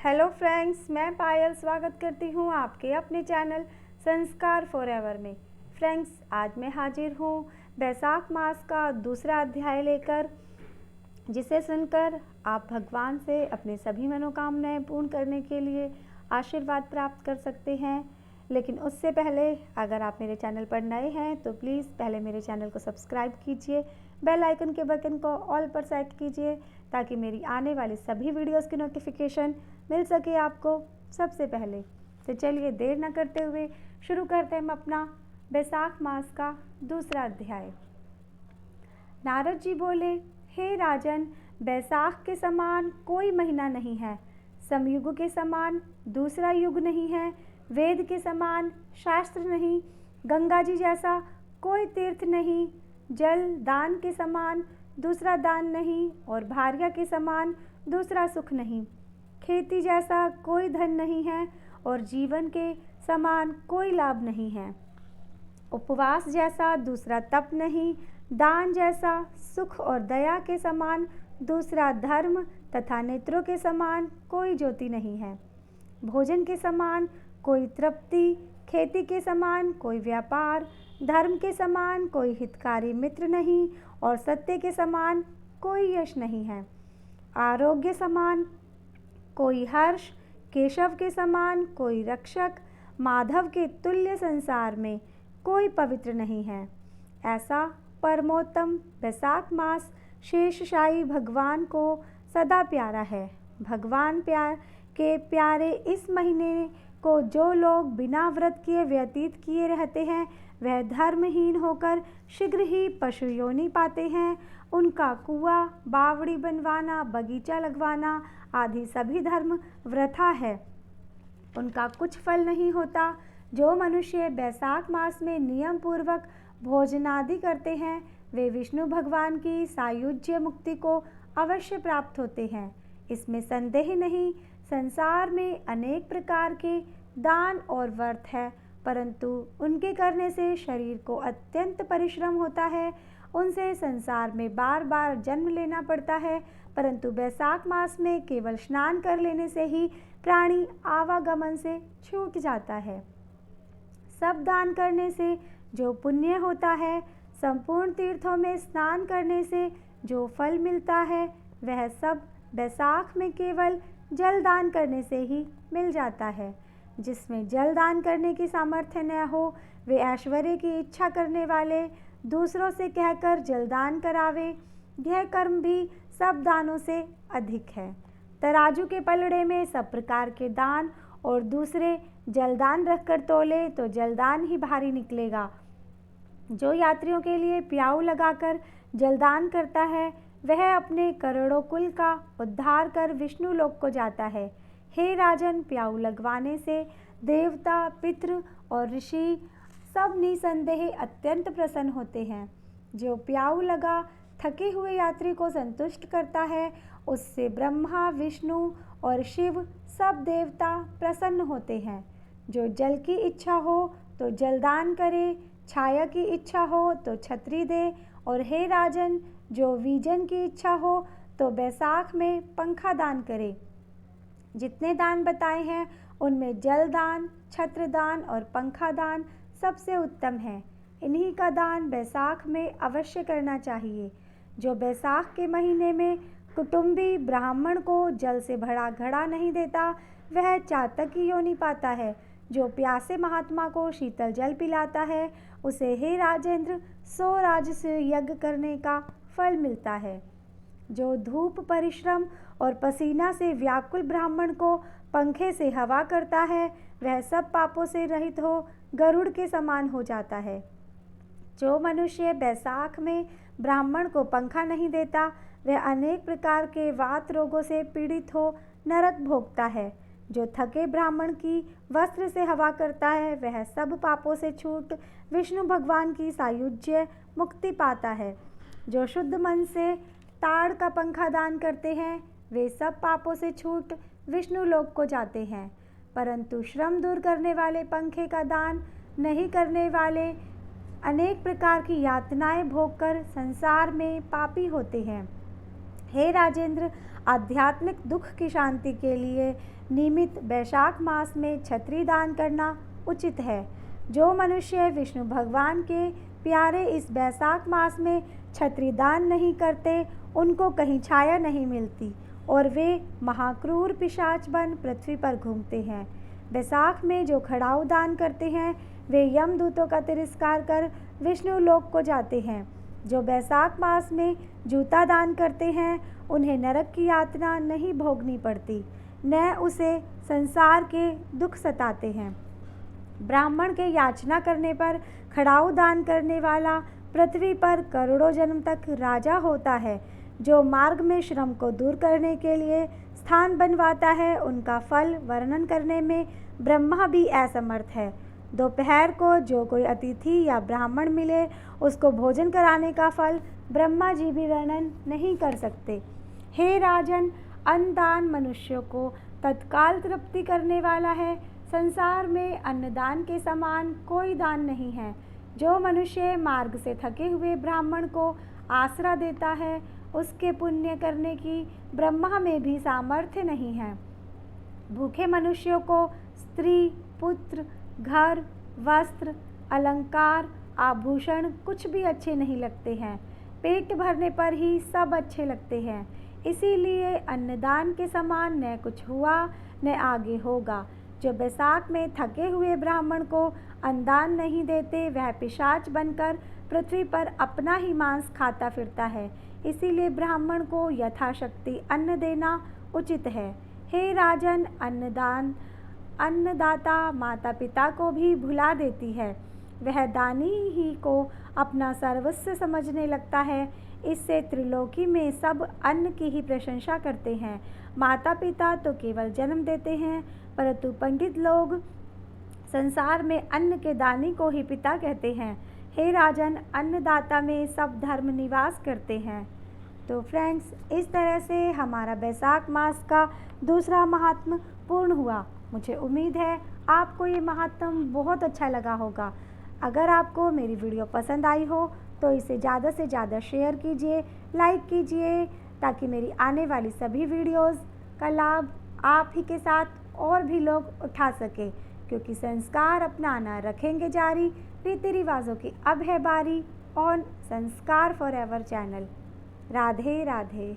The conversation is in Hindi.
हेलो फ्रेंड्स, मैं पायल स्वागत करती हूँ आपके अपने चैनल संस्कार फॉरएवर में। फ्रेंड्स, आज मैं हाजिर हूँ बैसाख मास का दूसरा अध्याय लेकर, जिसे सुनकर आप भगवान से अपने सभी मनोकामनाएं पूर्ण करने के लिए आशीर्वाद प्राप्त कर सकते हैं। लेकिन उससे पहले अगर आप मेरे चैनल पर नए हैं तो प्लीज़ पहले मेरे चैनल को सब्सक्राइब कीजिए, बेल आइकन के बटन को ऑल पर सेट कीजिए ताकि मेरी आने वाली सभी वीडियोस की नोटिफिकेशन मिल सके आपको सबसे पहले। तो चलिए देर न करते हुए शुरू करते हैं हम अपना बैसाख मास का दूसरा अध्याय। नारद जी बोले, हे राजन, बैसाख के समान कोई महीना नहीं है, समयुग के समान दूसरा युग नहीं है, वेद के समान शास्त्र नहीं, गंगा जी जैसा कोई तीर्थ नहीं, जल दान के समान दूसरा दान नहीं और भार्या के समान दूसरा सुख नहीं, खेती जैसा कोई धन नहीं है और जीवन के समान कोई लाभ नहीं है, उपवास जैसा दूसरा तप नहीं, दान जैसा सुख और दया के समान दूसरा धर्म तथा नेत्रों के समान कोई ज्योति नहीं है, भोजन के समान कोई तृप्ति, खेती के समान कोई व्यापार, धर्म के समान कोई हितकारी मित्र नहीं और सत्य के समान कोई यश नहीं है, आरोग्य समान कोई हर्ष, केशव के समान कोई रक्षक, माधव के तुल्य संसार में कोई पवित्र नहीं है। ऐसा परमोत्तम बैसाख मास शेषशायी भगवान को सदा प्यारा है। भगवान प्यारे इस महीने को जो लोग बिना व्रत किए व्यतीत किए रहते हैं, वह धर्महीन होकर शीघ्र ही पशु योनि पाते हैं। उनका कुआं, बावड़ी बनवाना, बगीचा लगवाना आदि सभी धर्म वृथा है, उनका कुछ फल नहीं होता। जो मनुष्य बैसाख मास में नियम पूर्वक भोजनादि करते हैं, वे विष्णु भगवान की सायुज्य मुक्ति को अवश्य प्राप्त होते हैं, इसमें संदेह नहीं। संसार में अनेक प्रकार के दान और व्रत है, परंतु उनके करने से शरीर को अत्यंत परिश्रम होता है, उनसे संसार में बार बार जन्म लेना पड़ता है। परंतु बैसाख मास में केवल स्नान कर लेने से ही प्राणी आवागमन से छूट जाता है। सब दान करने से जो पुण्य होता है, संपूर्ण तीर्थों में स्नान करने से जो फल मिलता है, वह सब बैसाख में केवल जल दान करने से ही मिल जाता है। जिसमें जल दान करने की सामर्थ्य न हो, वे ऐश्वर्य की इच्छा करने वाले दूसरों से कहकर जलदान करावे, यह कर्म भी सब दानों से अधिक है। तराजू के पलड़े में सब प्रकार के दान और दूसरे जलदान रखकर तोले तो जलदान ही भारी निकलेगा। जो यात्रियों के लिए प्याऊ लगाकर जलदान करता है, वह अपने करोड़ों कुल का उद्धार कर विष्णु लोक को जाता है। हे राजन, प्याऊ लगवाने से देवता, पितृ और ऋषि सब निसंदेह अत्यंत प्रसन्न होते हैं। जो प्याऊ लगा थके हुए यात्री को संतुष्ट करता है, उससे ब्रह्मा, विष्णु और शिव सब देवता प्रसन्न होते हैं। जो जल की इच्छा हो तो जलदान करे, छाया की इच्छा हो तो छतरी दे, और हे राजन, जो वीजन की इच्छा हो तो बैसाख में पंखा दान करे। जितने दान बताए हैं उनमें जल दान, छत्र दान और पंखा दान सबसे उत्तम है। इन्हीं का दान बैसाख में अवश्य करना चाहिए। जो बैसाख के महीने में कुटुंबी ब्राह्मण को जल से भरा घड़ा नहीं देता, वह चातकी योनि पाता है। जो प्यासे महात्मा को शीतल जल पिलाता है, उसे हे राजेंद्र 100 राजस्व यज्ञ करने का फल मिलता है। जो धूप, परिश्रम और पसीना से व्याकुल ब्राह्मण को पंखे से हवा करता है, वह सब पापों से रहित हो गरुड़ के समान हो जाता है। जो मनुष्य बैसाख में ब्राह्मण को पंखा नहीं देता, वह अनेक प्रकार के वात रोगों से पीड़ित हो नरक भोगता है। जो थके ब्राह्मण की वस्त्र से हवा करता है, वह सब पापों से छूट विष्णु भगवान की सायुज्य मुक्ति पाता है। जो शुद्ध मन से ताड़ का पंखा दान करते हैं, वे सब पापों से छूट विष्णु लोक को जाते हैं। परंतु श्रम दूर करने वाले पंखे का दान नहीं करने वाले अनेक प्रकार की यातनाएं भोगकर संसार में पापी होते हैं। हे राजेंद्र, आध्यात्मिक दुख की शांति के लिए नियमित वैशाख मास में छत्री दान करना उचित है। जो मनुष्य विष्णु भगवान के प्यारे इस वैशाख मास में छत्री दान नहीं करते, उनको कहीं छाया नहीं मिलती और वे महाक्रूर पिशाच बन पृथ्वी पर घूमते हैं। वैशाख में जो खड़ाऊ दान करते हैं, वे यमदूतों का तिरस्कार कर विष्णु लोक को जाते हैं। जो वैशाख मास में जूता दान करते हैं, उन्हें नरक की यातना नहीं भोगनी पड़ती, न उसे संसार के दुख सताते हैं। ब्राह्मण के याचना करने पर खड़ाऊ दान करने वाला पृथ्वी पर करोड़ों जन्म तक राजा होता है। जो मार्ग में श्रम को दूर करने के लिए स्थान बनवाता है, उनका फल वर्णन करने में ब्रह्मा भी असमर्थ है। दोपहर को जो कोई अतिथि या ब्राह्मण मिले, उसको भोजन कराने का फल ब्रह्मा जी भी वर्णन नहीं कर सकते। हे राजन, अन्नदान मनुष्यों को तत्काल तृप्ति करने वाला है। संसार में अन्नदान के समान कोई दान नहीं है। जो मनुष्य मार्ग से थके हुए ब्राह्मण को आसरा देता है, उसके पुण्य करने की ब्रह्मा में भी सामर्थ्य नहीं है। भूखे मनुष्यों को स्त्री, पुत्र, घर, वस्त्र, अलंकार, आभूषण कुछ भी अच्छे नहीं लगते हैं। पेट भरने पर ही सब अच्छे लगते हैं। इसीलिए अन्नदान के समान न कुछ हुआ न आगे होगा। जो बैसाख में थके हुए ब्राह्मण को अन्नदान नहीं देते, वह पिशाच बनकर पृथ्वी पर अपना ही मांस खाता फिरता है। इसीलिए ब्राह्मण को यथाशक्ति अन्न देना उचित है। हे राजन, अन्नदाता माता पिता को भी भुला देती है। वह दानी ही को अपना सर्वस्व समझने लगता है। इससे त्रिलोकी में सब अन्न की ही प्रशंसा करते हैं। माता पिता तो केवल जन्म देते हैं, परंतु पंडित लोग संसार में अन्न के दानी को ही पिता कहते हैं। हे राजन, अन्नदाता में सब धर्म निवास करते हैं। तो फ्रेंड्स, इस तरह से हमारा बैसाख मास का दूसरा महात्म पूर्ण हुआ। मुझे उम्मीद है आपको ये महात्म बहुत अच्छा लगा होगा। अगर आपको मेरी वीडियो पसंद आई हो तो इसे ज़्यादा से ज़्यादा शेयर कीजिए, लाइक कीजिए, ताकि मेरी आने वाली सभी वीडियोस का लाभ आप ही के साथ और भी लोग उठा सके। क्योंकि संस्कार अपनाना रखेंगे जारी, रीति रिवाजों की अब है बारी ऑन संस्कार फॉरएवर चैनल। राधे राधे।